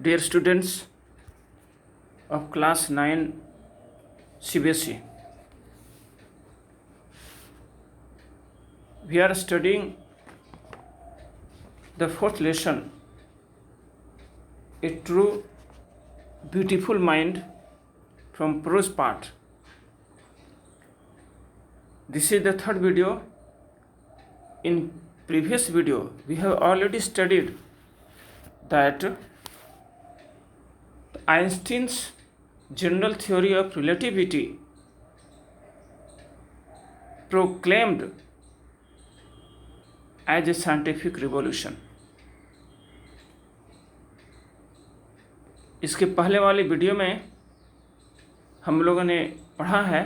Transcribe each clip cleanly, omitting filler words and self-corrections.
Dear students of class 9 CBSE, we are studying the fourth lesson, A True Beautiful Mind from Prose part. This is the third video. In previous video, we have already studied that Einstein's general theory of relativity proclaimed as a scientific revolution. इसके पहले वाली video में हम लोगों ने पढ़ा है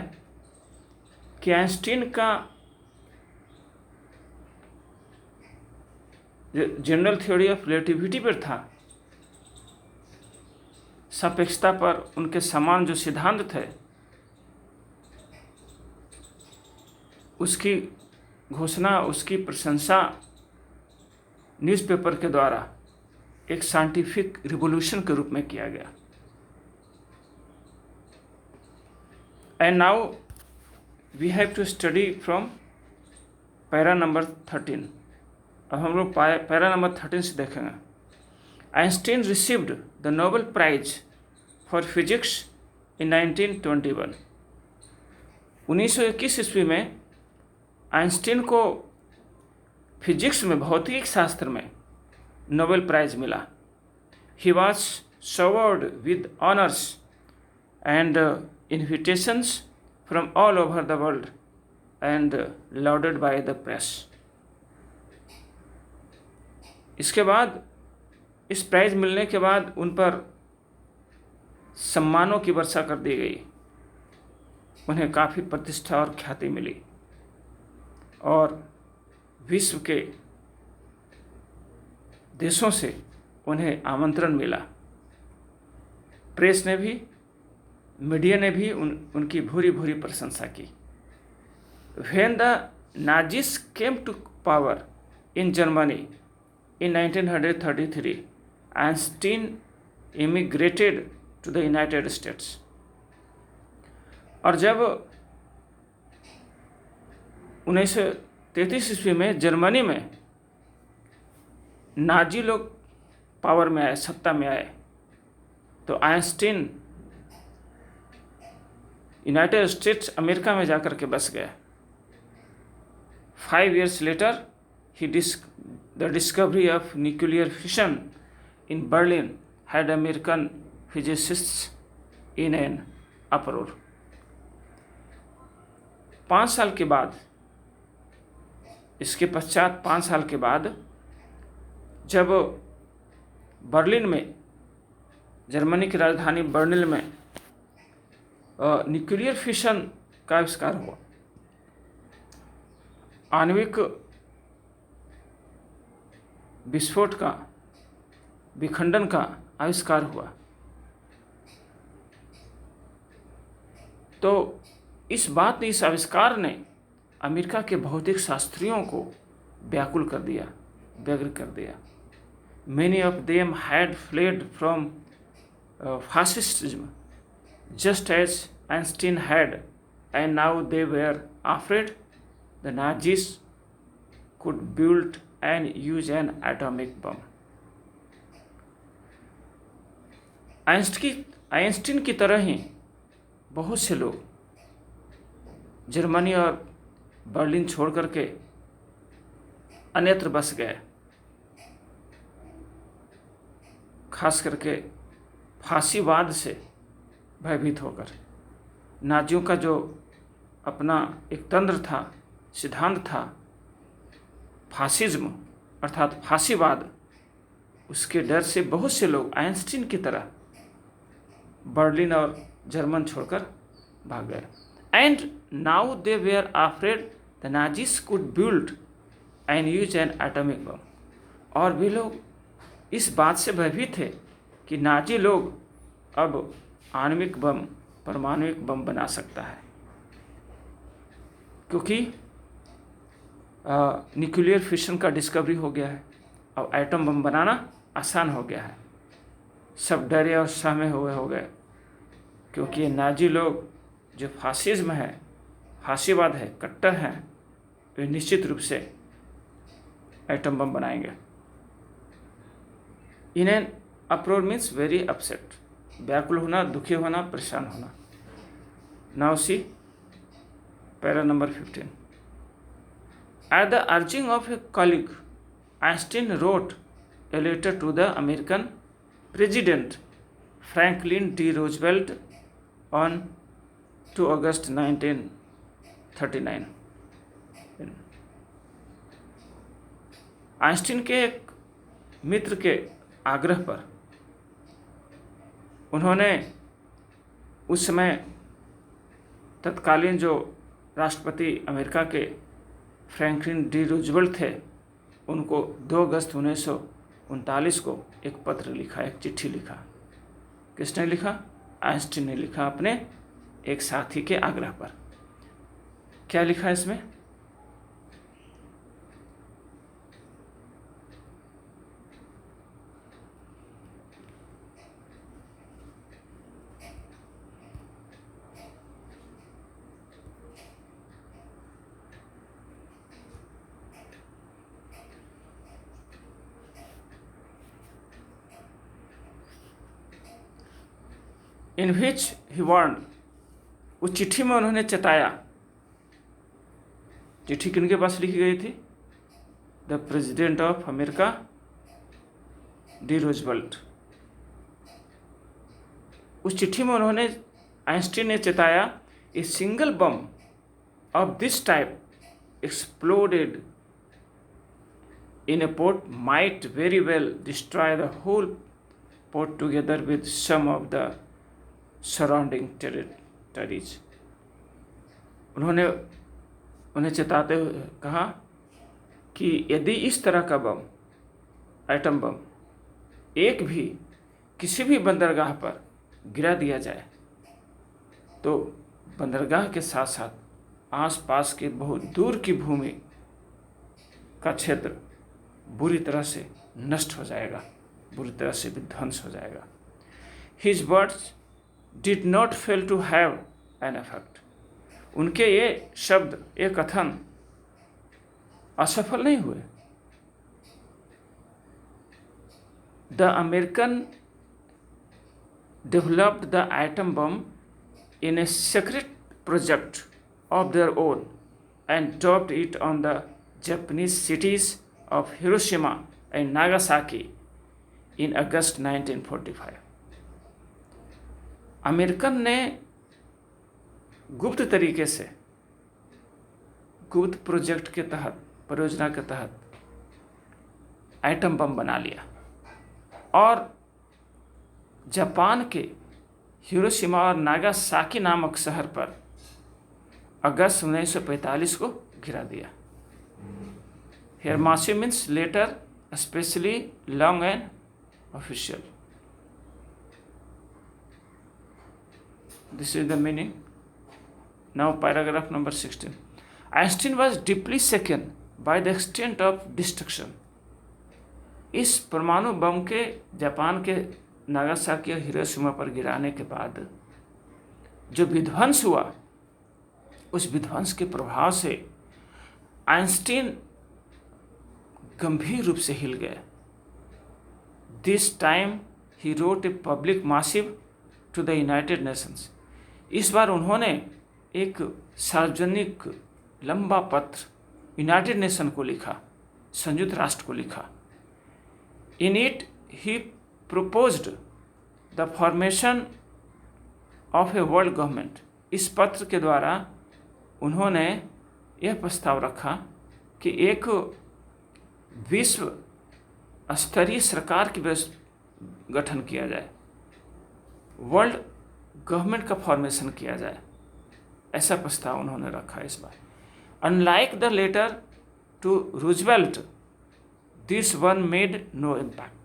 कि आइंस्टीन का जनरल थ्योरी ऑफ रिलेटिविटी पर था, सापेक्षता पर उनके समान जो सिद्धांत थे उसकी घोषणा, उसकी प्रशंसा न्यूज़पेपर के द्वारा एक साइंटिफिक रिवॉल्यूशन के रूप में किया गया। And now we have to study from para number 13। अब हम लोग पैरा नंबर 13 से देखेंगे। Einstein received the Nobel prize for physics in 1921। 1921 ईस्वी में आइंस्टीन को फिजिक्स में, भौतिक शास्त्र में नोबेल प्राइज मिला। He was showered with honours and invitations from all over the world and lauded by the press. इसके बाद, इस प्राइज मिलने के बाद उन पर सम्मानों की वर्षा कर दी गई। उन्हें काफ़ी प्रतिष्ठा और ख्याति मिली और विश्व के देशों से उन्हें आमंत्रण मिला। प्रेस ने भी, मीडिया ने भी उनकी भूरी भूरी प्रशंसा की। When the Nazis came to power in Germany in 1933, Einstein immigrated to the United States। और जब 1933 ईस्वी में जर्मनी में नाजी लोग पावर में आए, सत्ता में आए, तो आइंस्टीन यूनाइटेड स्टेट्स अमेरिका में जाकर के बस गए। 5 years later, the discovery of nuclear fission in Berlin had American physicists in an uproar। 5 साल के बाद, इसके पश्चात 5 साल के बाद, जब बर्लिन में, जर्मनी की राजधानी बर्लिन में न्यूक्लियर फिशन का आविष्कार हुआ, आणविक विस्फोट का, विखंडन का आविष्कार हुआ, तो इस बात ने, इस आविष्कार ने अमेरिका के भौतिक शास्त्रियों को व्याकुल कर दिया, व्यग्र कर दिया। Many of them had fled from fascism just as Einstein had, and now they were afraid the Nazis could build and use an atomic bomb। Einstein की तरह ही बहुत से लोग जर्मनी और बर्लिन छोड़ करके अन्यत्र बस गए, खास करके फांसीवाद से भयभीत होकर। नाजियों का जो अपना एक तंत्र था, सिद्धांत था, फासिज्म अर्थात फांसीवाद, उसके डर से बहुत से लोग आइंस्टीन की तरह बर्लिन और जर्मन छोड़कर भाग गए। And now they were afraid the Nazis could build and use an atomic bomb. और वे लोग इस बात से भयभीत थे कि नाजी लोग अब आणविक बम, परमाणुविक बम बना सकता है, क्योंकि न्यूक्लियर फिशन का डिस्कवरी हो गया है। अब एटम बम बनाना आसान हो गया है। सब डरे और सहमे हुए हो गए, क्योंकि ये नाजी लोग जो फासिज्म है, फासीवाद है, कट्टर हैं, वे निश्चित रूप से एटम बम बनाएंगे। In an अप्रोर means very upset, व्याकुल होना, दुखी होना, परेशान होना। Now see para number 15। At the urging of a colleague, Einstein wrote a letter to the American President Franklin D. Roosevelt on 2 August 1939. Einstein के एक मित्र के आग्रह पर उन्होंने उस समय तत्कालीन जो राष्ट्रपति अमेरिका के फ्रैंकलिन डी रूजवेल्ट थे, उनको 2 अगस्त 1939 को एक पत्र लिखा, एक चिट्ठी लिखा। किसने लिखा? आइंस्टीन ने लिखा अपने एक साथी के आग्रह पर। क्या लिखा इसमें? इन विच ही वार्न, उस चिट्ठी में उन्होंने चेताया। चिट्ठी किनके पास लिखी गई थी? The president of America D Roosevelt. उस चिट्ठी में उन्होंने, आइंस्टीन ने चेताया, a single bomb of this type exploded in a port might very well destroy the whole port together with some of the surrounding territories. उन्होंने उन्हें चेताते हुए कहा कि यदि इस तरह का बम, एटम बम, एक भी किसी भी बंदरगाह पर गिरा दिया जाए तो बंदरगाह के साथ साथ आसपास के बहुत दूर की भूमि का क्षेत्र बुरी तरह से नष्ट हो जाएगा, बुरी तरह से विध्वंस हो जाएगा। His words did not fail to have an effect. उनके ये शब्द, ये कथन असफल नहीं हुए। The American developed the atom bomb in a secret project of their own and dropped it on the Japanese cities of Hiroshima and Nagasaki in August 1945. American ने गुप्त तरीके से, गुप्त प्रोजेक्ट के तहत, परियोजना के तहत एटम बम बना लिया और जापान के हिरोशिमा और नागासाकी नामक शहर पर अगस्त 1945 को गिरा दिया। Here massive means later, especially long and official. This is the meaning. Now paragraph number 16. Einstein was deeply shaken by the extent of destruction. इस परमाणु बम के जापान के नागासाकी और हिरोशिमा पर गिराने के बाद जो विध्वंस हुआ, उस विध्वंस के प्रभाव से आइंस्टीन गंभीर रूप से हिल गए। This time he wrote a public missive to the United Nations. इस बार उन्होंने एक सार्वजनिक लंबा पत्र यूनाइटेड नेशन को लिखा, संयुक्त राष्ट्र को लिखा। In it he proposed the formation of a world government. इस पत्र के द्वारा उन्होंने यह प्रस्ताव रखा कि एक विश्व स्तरीय सरकार की गठन किया जाए, वर्ल्ड गवर्नमेंट का फॉर्मेशन किया जाए, ऐसा प्रस्ताव उन्होंने रखा इस बार। Unlike the letter to Roosevelt, this one made no impact.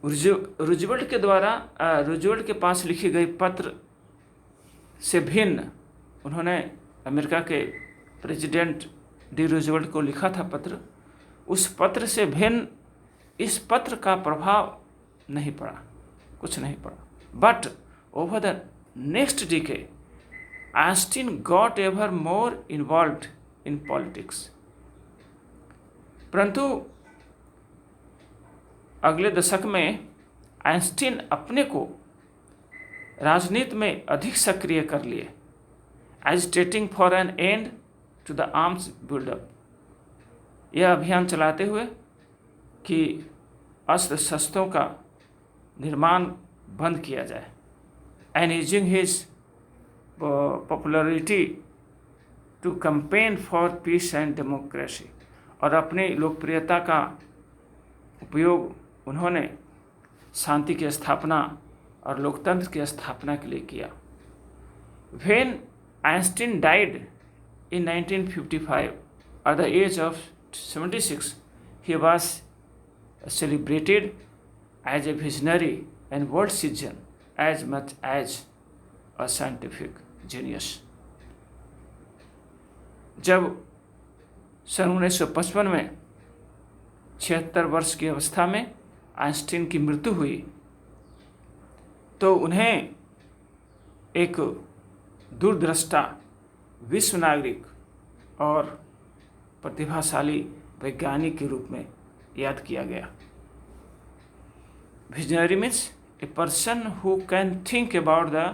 Roosevelt के द्वारा, रूजवेल्ट के पास लिखी गई पत्र से भिन्न, उन्होंने अमेरिका के प्रेसिडेंट डी रूजवेल्ट को लिखा था पत्र, उस पत्र से भिन्न इस पत्र का प्रभाव नहीं पड़ा, कुछ नहीं पड़ा. But over the next decade Einstein got ever more involved in politics. परंतु अगले दशक में आइंस्टीन अपने को राजनीति में अधिक सक्रिय कर लिए, agitating for an end to the arms buildup. यह अभियान चलाते हुए कि अस्त्र शस्त्रों का निर्माण बंद किया जाए, and using his popularity to campaign for peace and democracy. और अपनी लोकप्रियता का उपयोग उन्होंने शांति की स्थापना और लोकतंत्र की स्थापना के लिए किया. When Einstein died in 1955 at the age of 76, he was celebrated as a visionary and world citizen as much as a scientific genius. जब सन 1955 में 76 वर्ष की अवस्था में आइंस्टीन की मृत्यु हुई, तो उन्हें एक दूरदृष्टा विश्व नागरिक और प्रतिभाशाली वैज्ञानिक के रूप में याद किया गया. Visionary means a person who can think about the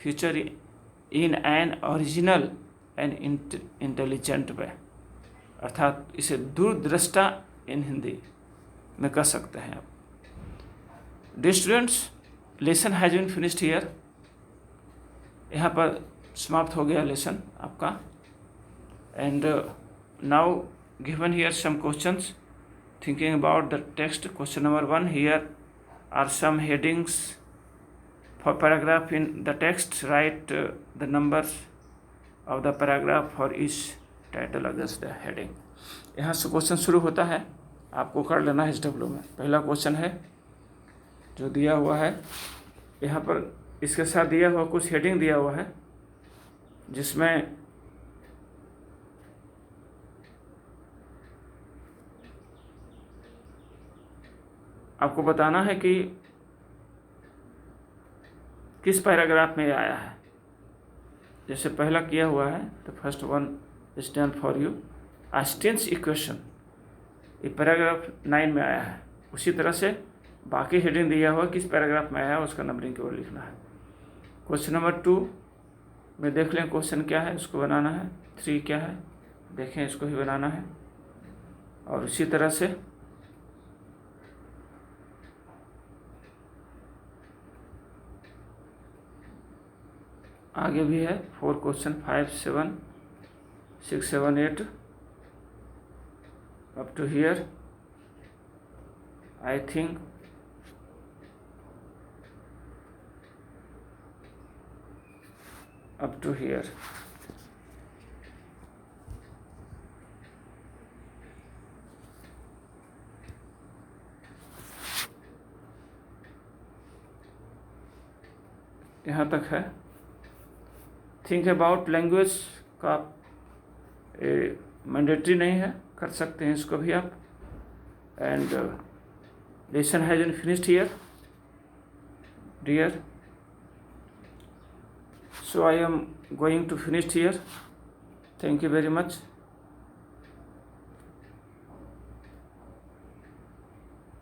future in an original and intelligent way. अर्थात इसे दूरदृष्टा इन हिंदी में कह सकते हैं आप. Dear students, lesson has been finished here. यहाँ पर समाप्त हो गया लेसन आपका. And now given here some questions thinking about the text. Question number 1, here are some headings for paragraph in the text. Write the numbers of the paragraph for each title against the heading. यहाँ से question शुरू होता है, आपको कर लेना है SW में. पहला क्वेश्चन है जो दिया हुआ है यहाँ पर, इसके साथ दिया हुआ कुछ हेडिंग दिया हुआ है जिसमें आपको बताना है कि किस पैराग्राफ में आया है. जैसे पहला किया हुआ है, तो first one is done for you. Einstein's equation, ये पैराग्राफ 9 में आया है. उसी तरह से बाकी हेडिंग दिया हुआ किस पैराग्राफ में आया है उसका नंबरिंग केवल लिखना है. क्वेश्चन नंबर 2 में देख लें क्वेश्चन क्या है, उसको बनाना है. 3 क्या है देखें, इसको ही बनाना है. और इसी तरह से आगे भी है 4 question, 5, 7, 6, 7, 8 up to here. I think up to here. यहाँ तक है. थिंक अबाउट लैंग्वेज का मैंडेटरी नहीं है, कर सकते हैं इसको भी आप. And lesson has been finished here dear. So I am going to finish here. Thank you very much.